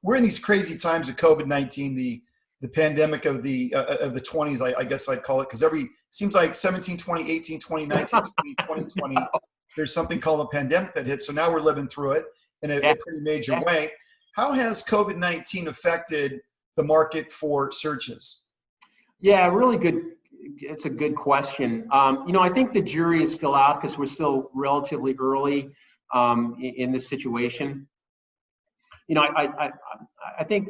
we're in these crazy times of COVID-19, the pandemic of the 20s, I guess I'd call it, because seems like 17, 20, 18, 20, 19, 20, 2020, there's something called a pandemic that hit. So now we're living through it in a pretty major way. How has COVID-19 affected the market for searches? Yeah, really good. It's a good question. I think the jury is still out because we're still relatively early in this situation. I think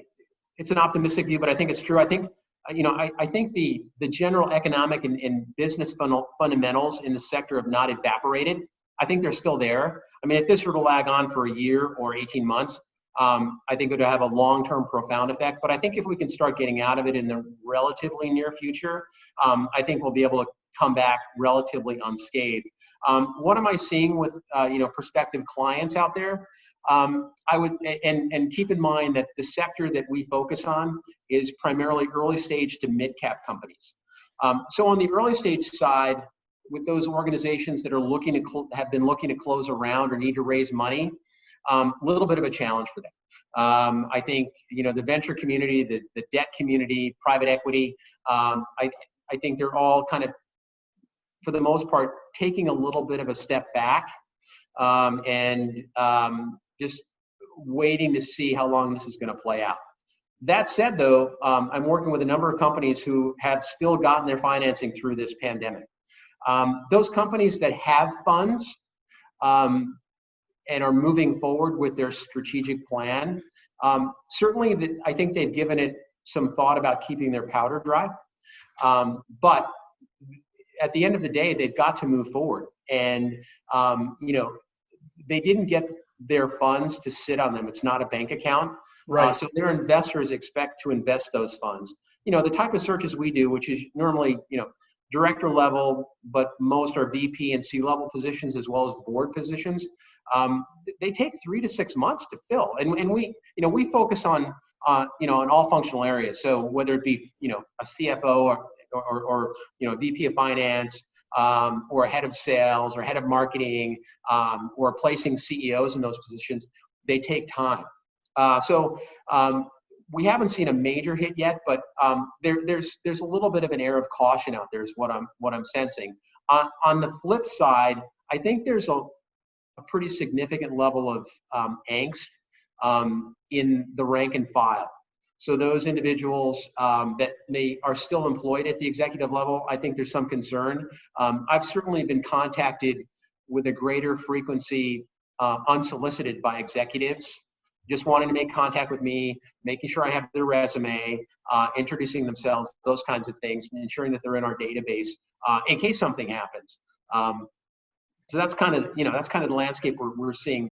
it's an optimistic view, but I think it's true. I think, I think the general economic and business fundamentals in the sector have not evaporated. I think they're still there. I mean, if this were to lag on for a year or 18 months, I think it would have a long-term profound effect. But I think if we can start getting out of it in the relatively near future, I think we'll be able to come back relatively unscathed. What am I seeing with prospective clients out there? I would, and keep in mind that the sector that we focus on is primarily early stage to mid-cap companies. So on the early stage side, with those organizations that are have been looking to close a round or need to raise money, a little bit of a challenge for them. I think, the venture community, the debt community, private equity, I think they're all kind of, for the most part, taking a little bit of a step back and just waiting to see how long this is going to play out. That said, though, I'm working with a number of companies who have still gotten their financing through this pandemic. Those companies that have funds and are moving forward with their strategic plan, certainly I think they've given it some thought about keeping their powder dry. But at the end of the day, they've got to move forward. And, they didn't get their funds to sit on them. It's not a bank account. Right. So their investors expect to invest those funds. The type of searches we do, which is normally, director level, but most are VP and C-level positions as well as board positions. They take 3 to 6 months to fill. And we focus on all functional areas. So whether it be, a CFO or VP of finance, or a head of sales or head of marketing, or placing CEOs in those positions, they take time. So we haven't seen a major hit yet, but there's a little bit of an air of caution out there is what I'm sensing. On the flip side, I think there's a pretty significant level of angst in the rank and file. So those individuals that are still employed at the executive level, I think there's some concern. I've certainly been contacted with a greater frequency unsolicited by executives, just wanting to make contact with me, making sure I have their resume, introducing themselves, those kinds of things, ensuring that they're in our database in case something happens. So that's kind of the landscape we're seeing